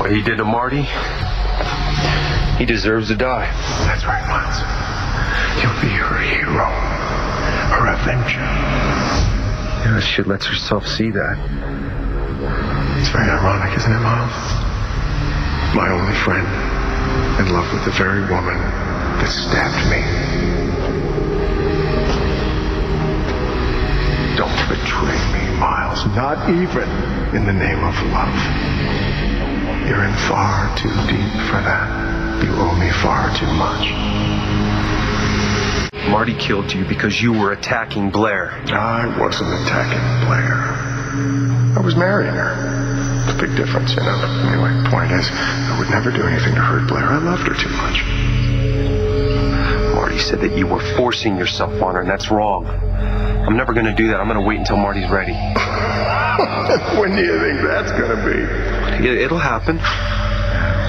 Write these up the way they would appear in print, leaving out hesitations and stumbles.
What he did to Marty, he deserves to die. That's right, Miles. You'll be her hero, her avenger. Yeah, she lets herself see that. It's very ironic, isn't it, Miles? My only friend, in love with the very woman that stabbed me. Don't betray me, Miles. Not even in the name of love. You're in far too deep for that. You owe me far too much. Marty killed you because you were attacking Blair. I wasn't attacking Blair. I was marrying her. It's a big difference, you know. Anyway, point is, I would never do anything to hurt Blair. I loved her too much. Marty said that you were forcing yourself on her, and that's wrong. I'm never going to do that. I'm going to wait until Marty's ready. When do you think that's going to be? It'll happen.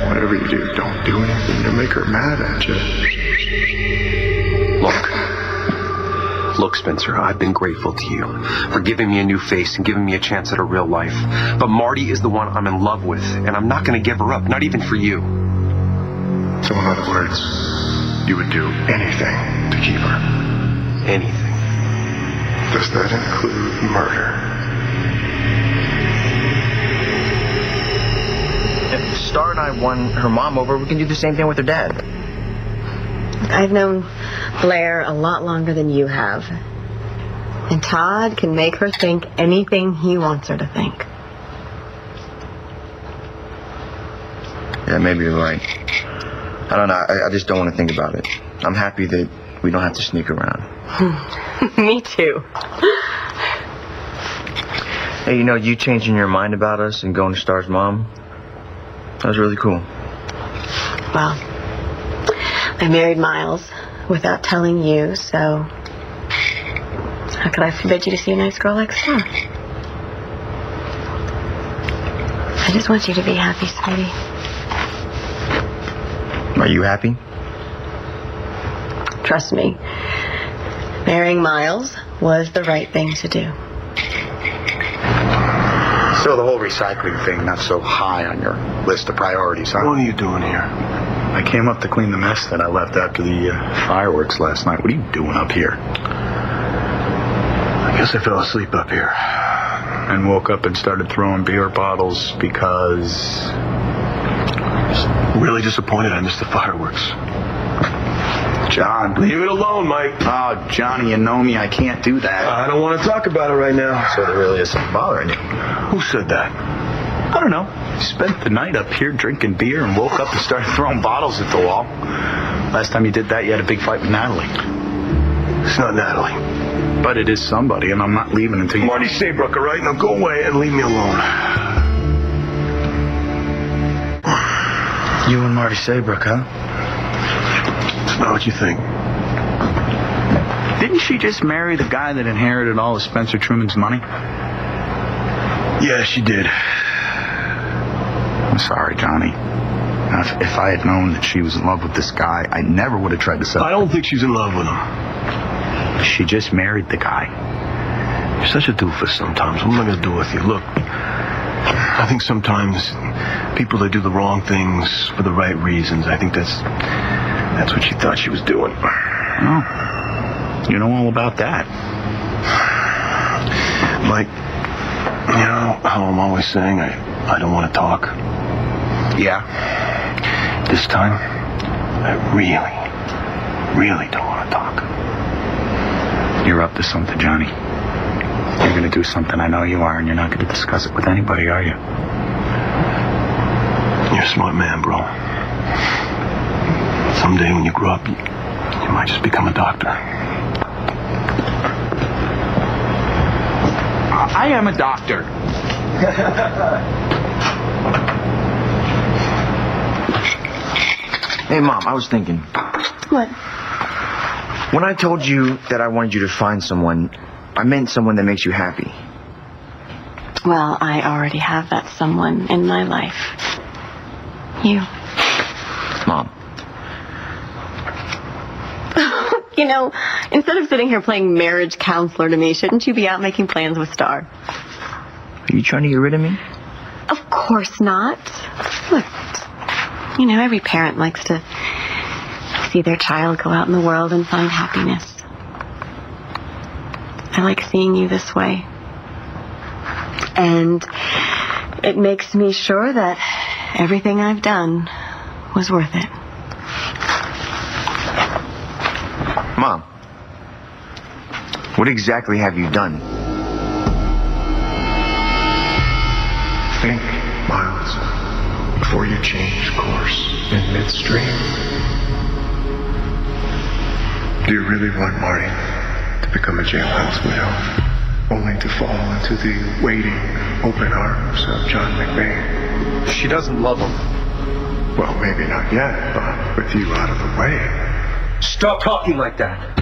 Whatever you do, don't do anything to make her mad at you. Look, Spencer, I've been grateful to you for giving me a new face and giving me a chance at a real life. But Marty is the one I'm in love with, and I'm not going to give her up, not even for you. So in other words, you would do anything to keep her? Anything. Does that include murder? If Star and I won her mom over, we can do the same thing with her dad. I've known Blair a lot longer than you have. And Todd can make her think anything he wants her to think. Yeah, maybe you're right. I don't know. I just don't want to think about it. I'm happy that we don't have to sneak around. Me too. Hey, you know, you changing your mind about us and going to Star's mom, that was really cool. Well, I married Miles without telling you, so how could I forbid you to see a nice girl like Star? I just want you to be happy, sweetie. Are you happy? Trust me, marrying Miles was the right thing to do. So the whole recycling thing, not so high on your list of priorities, huh? What are you doing here? I came up to clean the mess that I left after the fireworks last night. What are you doing up here? I guess I fell asleep up here. And woke up and started throwing beer bottles because... Really disappointed I missed the fireworks. John. Leave it alone, Mike. Oh, Johnny, you know me. I can't do that. I don't want to talk about it right now. So there really isn't bothering you. Who said that? I don't know. Spent the night up here drinking beer and woke up and started throwing bottles at the wall. Last time you did that, you had a big fight with Natalie. It's not Natalie. But it is somebody, and I'm not leaving until you... Marty Saybrook, all right? Now go away and leave me alone. You and Marty Saybrook, huh? It's not what you think. Didn't she just marry the guy that inherited all of Spencer Truman's money? Yeah, she did. I'm sorry, Johnny. Now, if I had known that she was in love with this guy, I never would have tried to settle. I don't think she's in love with him. She just married the guy. You're such a doofus sometimes. What am I going to do with you? Look, I think sometimes people that do the wrong things for the right reasons, I think that's what she thought she was doing. Oh, you know all about that. Mike, you know how I'm always saying I don't want to talk? Yeah? This time, I really, really don't want to talk. You're up to something, Johnny. You're going to do something, I know you are, and you're not going to discuss it with anybody, are you? You're a smart man, bro. Someday when you grow up, you might just become a doctor. I am a doctor. Hey, Mom, I was thinking. What? When I told you that I wanted you to find someone, I meant someone that makes you happy. Well, I already have that someone in my life. You. Mom. You know, instead of sitting here playing marriage counselor to me, shouldn't you be out making plans with Star? Are you trying to get rid of me? Of course not. Look, you know, every parent likes to see their child go out in the world and find happiness. I like seeing you this way. And it makes me sure that everything I've done was worth it. Mom, what exactly have you done? Think, Miles, before you change course in midstream. Do you really want Marty to become a jailhouse widow, only to fall into the waiting, open arms of John McVeigh? She doesn't love him. Well, maybe not yet, but with you out of the way. Stop talking like that.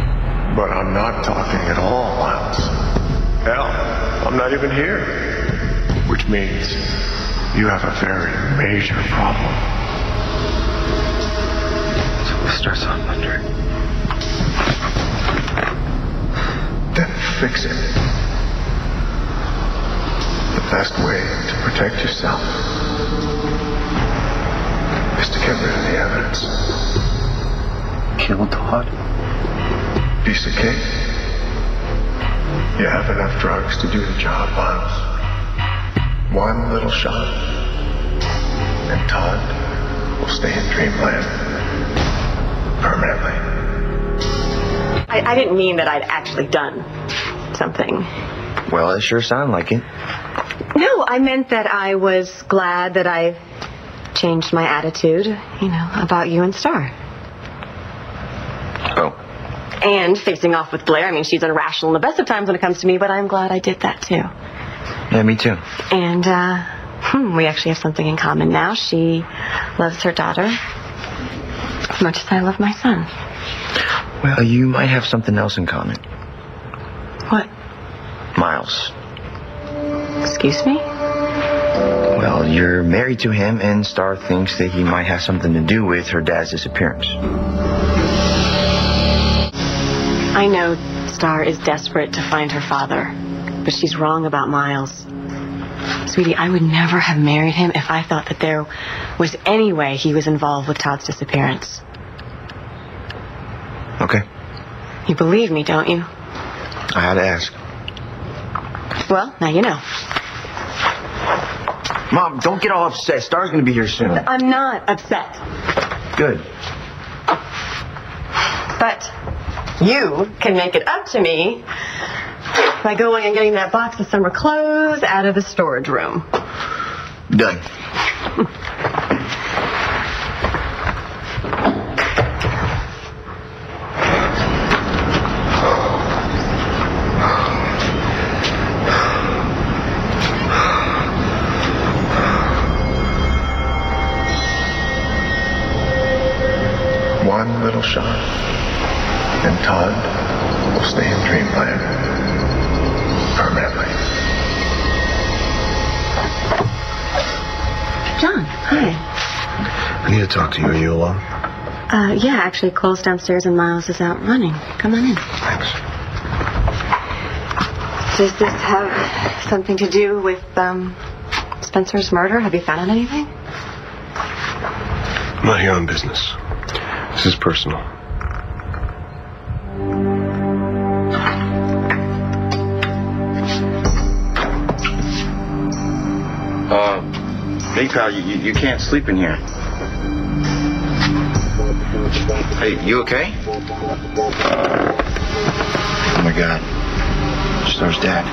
But I'm not talking at all, Miles. Hell, I'm not even here. Which means you have a very major problem. So we'll start on Monday. Then fix it. The best way to protect yourself is to get rid of the evidence. Kill Todd? Piece of cake. You have enough drugs to do the job, Miles. One little shot, and Todd will stay in dreamland permanently. I didn't mean that I'd actually done something. Well, it sure sounded like it. No, I meant that I was glad that I changed my attitude, you know, about you and Star. Oh. And facing off with Blair. I mean, she's irrational in the best of times when it comes to me, but I'm glad I did that too. Yeah, me too. And, we actually have something in common now. She loves her daughter as much as I love my son. Well, you might have something else in common. What? Miles. Excuse me? Well, you're married to him, and Star thinks that he might have something to do with her dad's disappearance. I know Star is desperate to find her father, but she's wrong about Miles. Sweetie, I would never have married him if I thought that there was any way he was involved with Todd's disappearance. Okay. You believe me, don't you? I had to ask. Well, now you know. Mom, don't get all upset. Star's gonna be here soon. I'm not upset. Good. But you can make it up to me by going and getting that box of summer clothes out of the storage room. Done. One little shot, and Todd will stay in dreamland permanently. John, hi. I need to talk to you. Are you alone? Yeah, actually, Cole's downstairs and Miles is out running. Come on in. Thanks. Does this have something to do with, Spencer's murder? Have you found out anything? I'm not here on business. This is personal. Hey, pal, you can't sleep in here. Hey, you okay? Oh, my God. Star's dad.